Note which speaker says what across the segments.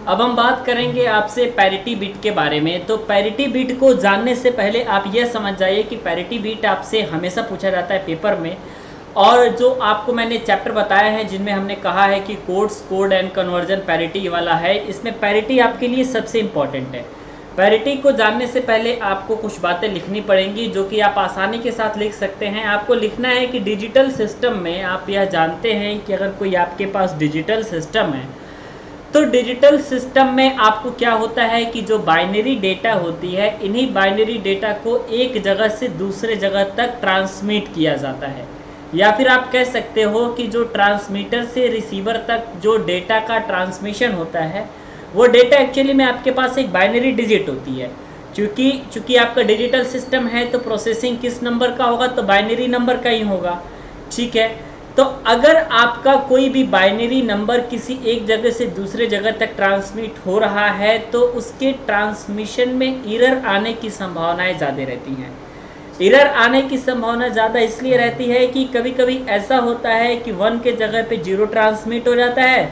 Speaker 1: अब हम बात करेंगे आपसे पैरिटी बिट के बारे में। तो पैरिटी बिट को जानने से पहले आप यह समझ जाइए कि पैरिटी बिट आपसे हमेशा पूछा जाता है पेपर में, और जो आपको मैंने चैप्टर बताए हैं जिनमें हमने कहा है कि codes, code and conversion parity वाला है, इसमें पैरिटी आपके लिए सबसे इम्पॉर्टेंट है। पैरिटी को जानने से पहले आपको कुछ बातें लिखनी पड़ेंगी जो कि आप आसानी के साथ लिख सकते हैं। आपको लिखना है कि डिजिटल सिस्टम में आप यह जानते हैं कि अगर कोई आपके पास डिजिटल सिस्टम है तो डिजिटल सिस्टम में आपको क्या होता है कि जो बाइनरी डेटा होती है, इन्हीं बाइनरी डेटा को एक जगह से दूसरे जगह तक ट्रांसमिट किया जाता है, या फिर आप कह सकते हो कि जो ट्रांसमीटर से रिसीवर तक जो डेटा का ट्रांसमिशन होता है वो डेटा एक्चुअली में आपके पास एक बाइनरी डिजिट होती है। चूंकि आपका डिजिटल सिस्टम है तो प्रोसेसिंग किस नंबर का होगा, तो बाइनरी नंबर का ही होगा। ठीक है, तो अगर आपका कोई भी बाइनरी नंबर किसी एक जगह से दूसरे जगह तक ट्रांसमिट हो रहा है तो उसके ट्रांसमिशन में एरर आने की संभावनाएं ज़्यादा रहती हैं। एरर आने की संभावना ज़्यादा इसलिए रहती है कि कभी कभी ऐसा होता है कि 1 के जगह पे 0 ट्रांसमिट हो जाता है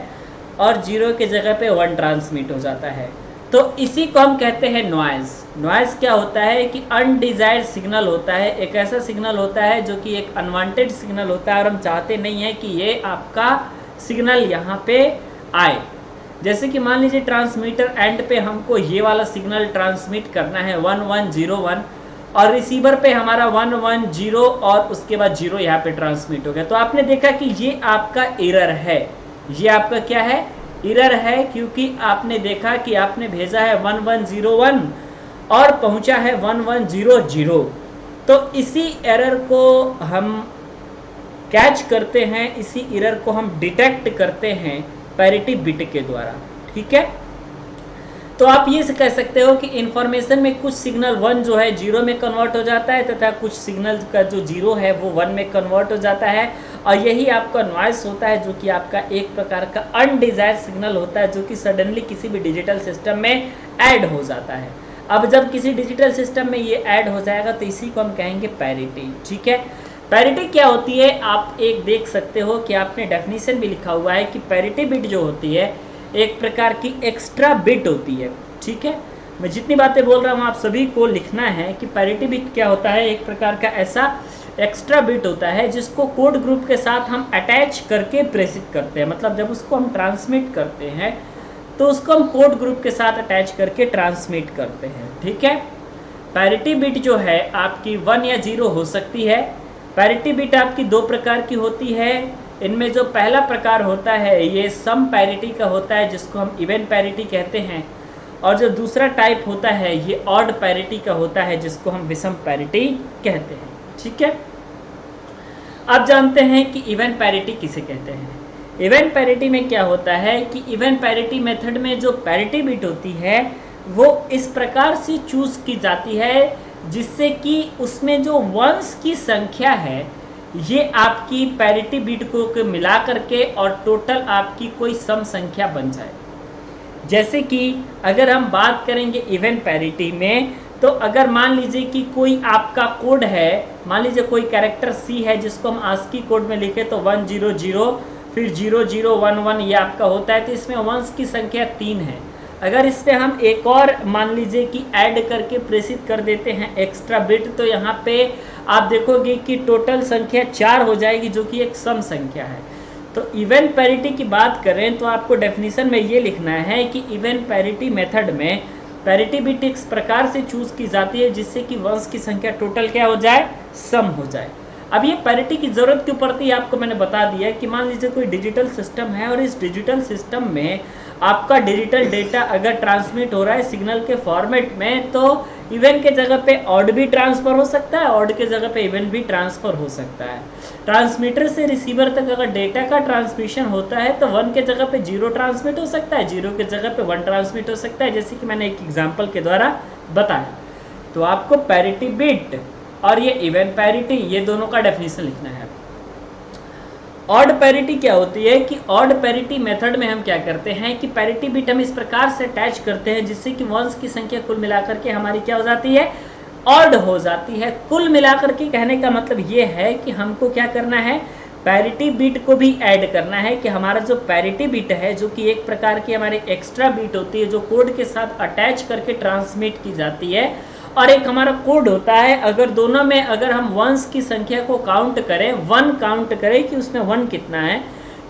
Speaker 1: और 0 के जगह पे 1 ट्रांसमिट हो जाता है, तो इसी को हम कहते हैं नॉइज़। नॉइज़ क्या होता है कि अनडिजायर्ड सिग्नल होता है, एक ऐसा सिग्नल होता है जो कि एक अनवांटेड सिग्नल होता है और हम चाहते नहीं हैं कि ये आपका सिग्नल यहाँ पे आए। जैसे कि मान लीजिए ट्रांसमीटर एंड पे हमको ये वाला सिग्नल ट्रांसमिट करना है 1101 और रिसीवर पे हमारा 110 और उसके बाद 0 यहाँ पे ट्रांसमिट हो गया, तो आपने देखा कि ये आपका एरर है। ये आपका क्या है? एरर है, क्योंकि आपने देखा कि आपने भेजा है 1101 और पहुंचा है 1100। तो इसी एरर को हम कैच करते हैं, इसी एरर को हम डिटेक्ट करते हैं पैरिटी बिट के द्वारा। ठीक है, तो आप ये कह सकते हो कि इंफॉर्मेशन में कुछ सिग्नल 1 जो है 0 में कन्वर्ट हो जाता है तथा कुछ सिग्नल का जो 0 है वो 1 में कन्वर्ट हो जाता है, और यही आपका नॉइस होता है जो कि आपका एक प्रकार का अनडिजायर्ड सिग्नल होता है जो कि सडनली किसी भी डिजिटल सिस्टम में ऐड हो जाता है। अब जब किसी डिजिटल सिस्टम में ये ऐड हो जाएगा तो इसी को हम कहेंगे पैरिटी। ठीक है, पैरिटी क्या होती है आप एक देख सकते हो कि आपने डेफिनेशन भी लिखा हुआ है कि पैरिटी बिट जो होती है एक प्रकार की एक्स्ट्रा बिट होती है। ठीक है, मैं जितनी बातें बोल रहा हूँ आप सभी को लिखना है कि पैरिटी बिट क्या होता है, एक प्रकार का ऐसा एक्स्ट्रा बिट होता है जिसको कोड ग्रुप के साथ हम अटैच करके प्रेषित करते हैं। मतलब जब उसको हम ट्रांसमिट करते हैं तो उसको हम कोड ग्रुप के साथ अटैच करके ट्रांसमिट करते हैं। ठीक है, पैरिटी बिट जो है आपकी 1 या 0 हो सकती है। पैरिटी बिट आपकी 2 प्रकार की होती है। इनमें जो पहला प्रकार होता है ये सम पैरिटी का होता है जिसको हम इवन पैरिटी कहते हैं, और जो दूसरा टाइप होता है ये ऑड पैरिटी का होता है जिसको हम विषम पैरिटी कहते हैं। ठीक है, अब जानते हैं कि इवन पैरिटी किसे कहते हैं। इवन पैरिटी में क्या होता है कि इवन पैरिटी मेथड में जो पैरिटी बिट होती है वो इस प्रकार से चूज की जाती है जिससे कि उसमें जो वंस की संख्या है ये आपकी पैरिटी बिट को मिला करके और टोटल आपकी कोई सम संख्या बन जाए। जैसे कि अगर हम बात करेंगे इवन पैरिटी में, तो अगर मान लीजिए कि कोई आपका कोड है, मान लीजिए कोई कैरेक्टर सी है जिसको हम आस्की कोड में लिखे तो 100 फिर 0011 ये आपका होता है, तो इसमें वंस की संख्या 3 है। अगर इस पे हम एक और मान लीजिए कि ऐड करके प्रेषित कर देते हैं एक्स्ट्रा बिट, तो यहाँ पे आप देखोगे कि टोटल संख्या 4 हो जाएगी जो कि एक सम संख्या है। तो इवन पैरिटी की बात करें तो आपको डेफिनेशन में ये लिखना है कि इवन पैरिटी मेथड में पैरिटी बिट इस प्रकार से चूज की जाती है जिससे कि वंस की संख्या टोटल क्या हो जाए, सम हो जाए। अब ये पैरिटी की जरूरत क्यों पड़ती है आपको मैंने बता दिया कि मान लीजिए कोई डिजिटल सिस्टम है और इस डिजिटल सिस्टम में आपका डिजिटल डेटा अगर ट्रांसमिट हो रहा है सिग्नल के फॉर्मेट में, तो इवन के जगह पे ऑड भी ट्रांसफर हो सकता है, ऑड के जगह पे इवन भी ट्रांसफर हो सकता है। ट्रांसमीटर से रिसीवर तक अगर डेटा का ट्रांसमिशन होता है तो 1 के जगह पे 0 ट्रांसमिट हो सकता है, 0 के जगह पे 1 ट्रांसमिट हो सकता है, जैसे कि मैंने एक एग्जाम्पल के द्वारा बताया। तो आपको पैरिटी बिट और ये इवन पैरिटी ये दोनों का डेफिनेशन लिखना है। ऑड पैरिटी क्या होती है कि ऑड पैरिटी मेथड में हम क्या करते हैं कि पैरिटी बिट हम इस प्रकार से अटैच करते हैं जिससे कि वंस की संख्या कुल मिलाकर के हमारी क्या हो जाती है, ऑड हो जाती है। कुल मिलाकर के कहने का मतलब ये है कि हमको क्या करना है, पैरिटी बिट को भी ऐड करना है कि हमारा जो पैरिटी बिट है, जो कि एक प्रकार की हमारी एक्स्ट्रा बिट होती है जो कोड के साथ अटैच करके ट्रांसमिट की जाती है, और एक हमारा कोड होता है, अगर दोनों में अगर हम वंस की संख्या को काउंट करें, 1 काउंट करें कि उसमें 1 कितना है,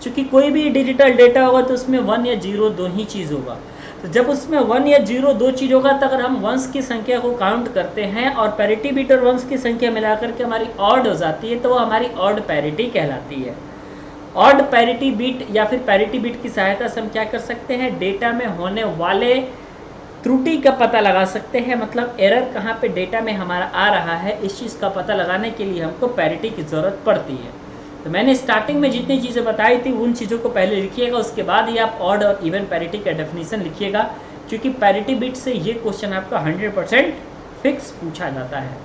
Speaker 1: क्योंकि कोई भी डिजिटल डेटा होगा तो उसमें 1 या 0 दो ही चीज़ होगा। तो जब उसमें 1 या 0 दो चीज़ होगा तो अगर हम वंस की संख्या को काउंट करते हैं और पैरिटी बिट और वंस की संख्या मिलाकर के हमारी ऑड हो जाती है, तो वो हमारी ऑड पैरिटी कहलाती है। ऑड पैरिटी बिट या फिर पैरिटी बिट की सहायता से हम क्या कर सकते हैं, डेटा में होने वाले त्रुटि का पता लगा सकते हैं, मतलब एरर कहाँ पे डेटा में हमारा आ रहा है, इस चीज़ का पता लगाने के लिए हमको पैरिटी की ज़रूरत पड़ती है। तो मैंने स्टार्टिंग में जितनी चीज़ें बताई थी उन चीज़ों को पहले लिखिएगा, उसके बाद ही आप ऑड और इवन पैरिटी का डेफिनेशन लिखिएगा, क्योंकि पैरिटी बिट से ये क्वेश्चन आपका 100% फिक्स पूछा जाता है।